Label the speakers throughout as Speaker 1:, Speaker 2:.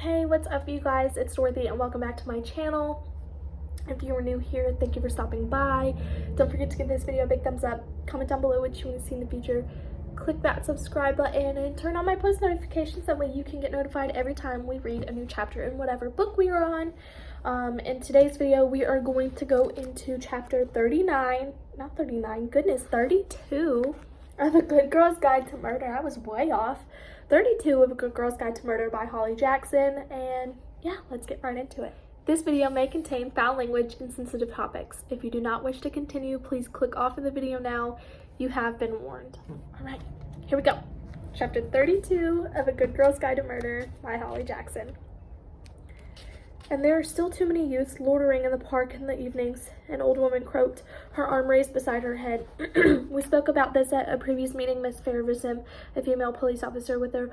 Speaker 1: Hey, what's up you guys? It's Dorothy and welcome back to my channel. If you are new here, thank you for stopping by. Don't forget to give this video a big thumbs up. Comment down below what you want to see in the future. Click that subscribe button and turn on my post notifications. That way you can get notified every time we read a new chapter in whatever book we are on. In today's video, we are going to go into chapter 32 of A Good Girl's Guide to Murder. I was way off. 32 of A Good Girl's Guide to Murder by Holly Jackson, and yeah, let's get right into it. This video may contain foul language and sensitive topics. If you do not wish to continue, please click off of the video now. You have been warned. All right, here we go. Chapter 32 of A Good Girl's Guide to Murder by Holly Jackson. And there are still too many youths loitering in the park in the evenings, an old woman croaked, her arm raised beside her head. We spoke about this at a previous meeting, Miss Fairverson, a female police officer with a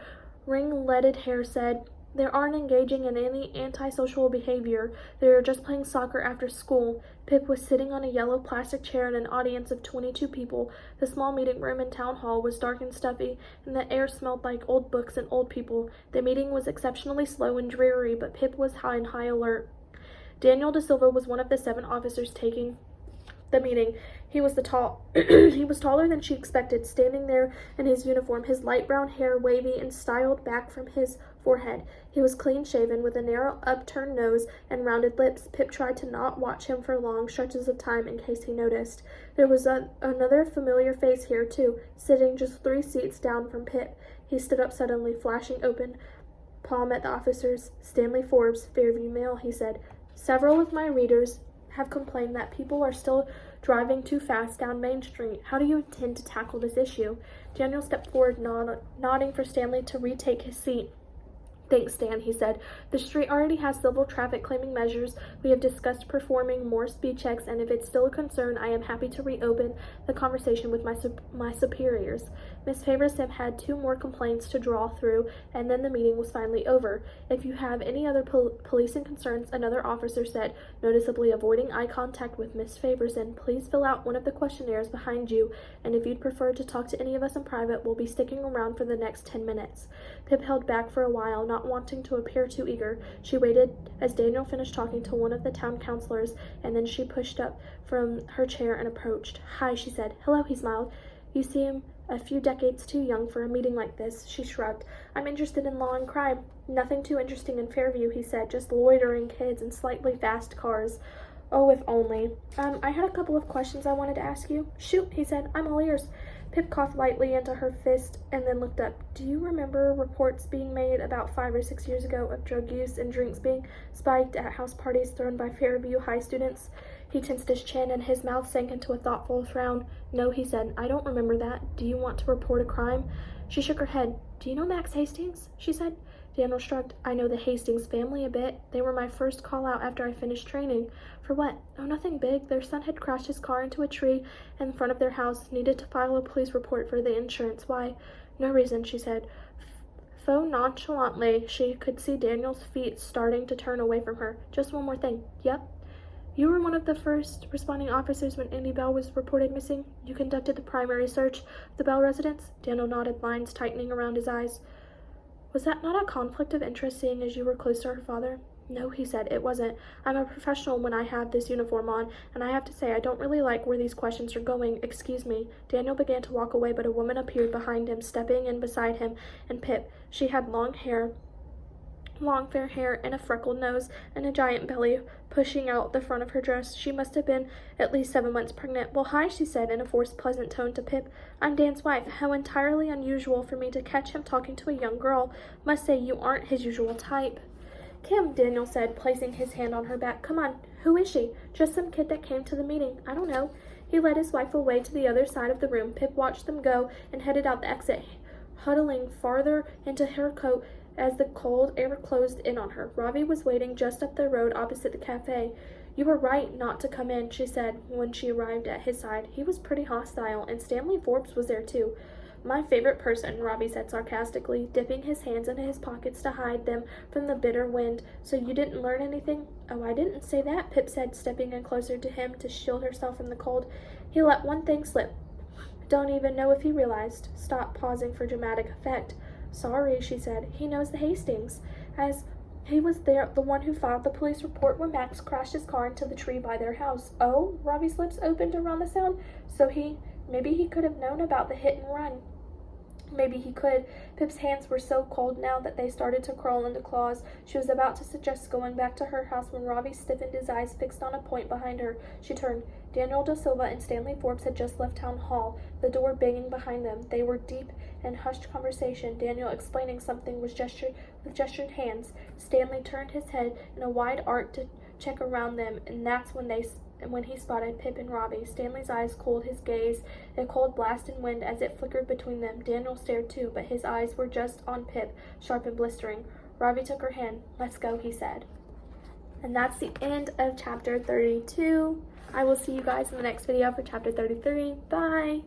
Speaker 1: ring-leaded hair, said. They aren't engaging in any antisocial behavior. They are just playing soccer after school. Pip was sitting on a yellow plastic chair in an audience of 22 people. The small meeting room in town hall was dark and stuffy, and the air smelled like old books and old people. The meeting was exceptionally slow and dreary, but Pip was on high alert. Daniel De Silva was one of the 7 officers taking the meeting. He was taller than she expected, standing there in his uniform, his light brown hair wavy and styled back from his forehead. He was clean-shaven, with a narrow, upturned nose and rounded lips. Pip tried to not watch him for long stretches of time in case he noticed. There was another familiar face here, too, sitting just 3 seats down from Pip. He stood up suddenly, flashing open palm at the officers. Stanley Forbes, Fairview Mail, he said. Several of my readers have complained that people are still driving too fast down Main Street. How do you intend to tackle this issue? Daniel stepped forward, nodding for Stanley to retake his seat. Thanks, Stan, he said. The street already has civil traffic claiming measures. We have discussed performing more speed checks, and if it's still a concern, I am happy to reopen the conversation with my superiors. Miss Faverson had 2 more complaints to draw through, and then the meeting was finally over. If you have any other policing concerns, another officer said, noticeably avoiding eye contact with Miss Faverson, please fill out one of the questionnaires behind you, and if you'd prefer to talk to any of us in private, we'll be sticking around for the next 10 minutes. Pip held back for a while, not wanting to appear too eager. She waited as Daniel finished talking to one of the town councilors, and then she pushed up from her chair and approached. Hi, she said. Hello, he smiled. You seem a few decades too young for a meeting like this, she shrugged. I'm interested in law and crime. Nothing too interesting in Fairview, he said, just loitering kids and slightly fast cars. Oh, if only. I had a couple of questions I wanted to ask you. Shoot, he said. I'm all ears. Pip coughed lightly into her fist and then looked up. Do you remember reports being made about 5 or 6 years ago of drug use and drinks being spiked at house parties thrown by Fairview High students? He tensed his chin and his mouth sank into a thoughtful frown. No, he said. I don't remember that. Do you want to report a crime? She shook her head. Do you know Max Hastings? She said. Daniel shrugged. I know the Hastings family a bit. They were my first call out after I finished training. For what? Oh, nothing big. Their son had crashed his car into a tree in front of their house, needed to file a police report for the insurance. Why? No reason, she said. Faux nonchalantly, she could see Daniel's feet starting to turn away from her. Just one more thing. Yep. You were one of the first responding officers when Andy Bell was reported missing. You conducted the primary search of the Bell residence? Daniel nodded, lines tightening around his eyes. Was that not a conflict of interest, seeing as you were close to her father? No, he said, it wasn't. I'm a professional when I have this uniform on, and I have to say I don't really like where these questions are going. Excuse me. Daniel began to walk away, but a woman appeared behind him, stepping in beside him and Pip. She had long fair hair and a freckled nose and a giant belly pushing out the front of her dress. She must have been at least 7 months pregnant. Well, hi, she said in a forced, pleasant tone to Pip. I'm Dan's wife. How entirely unusual for me to catch him talking to a young girl. Must say you aren't his usual type. Kim, Daniel said, placing his hand on her back. Come on. Who is she? Just some kid that came to the meeting. I don't know. He led his wife away to the other side of the room. Pip watched them go and headed out the exit, huddling farther into her coat as the cold air closed in on her. Ravi was waiting just up the road opposite the cafe. You were right not to come in, she said when she arrived at his side. He was pretty hostile, and Stanley Forbes was there too. My favorite person, Ravi said sarcastically, dipping his hands into his pockets to hide them from the bitter wind. So you didn't learn anything? Oh, I didn't say that, Pip said, stepping in closer to him to shield herself from the cold. He let one thing slip. Don't even know if he realized. Stop pausing for dramatic effect. Sorry, she said. He knows the Hastings. As He was the one who filed the police report when Max crashed his car into the tree by their house. Oh, Robbie's lips opened around the sound. So maybe he could have known about the hit and run. Maybe he could. Pip's hands were so cold now that they started to curl into claws. She was about to suggest going back to her house when Robbie stiffened, his eyes fixed on a point behind her. She turned. Daniel Da Silva and Stanley Forbes had just left town hall, the door banging behind them. They were deep in hushed conversation, Daniel explaining something with gestured hands. Stanley turned his head in a wide arc to check around them, and that's when he spotted Pip and Robbie. Stanley's eyes cooled, his gaze a cold blast and wind as it flickered between them. Daniel stared too, but his eyes were just on Pip, sharp and blistering. Robbie took her hand. "Let's go," he said. And that's the end of chapter 32. I will see you guys in the next video for chapter 33. Bye!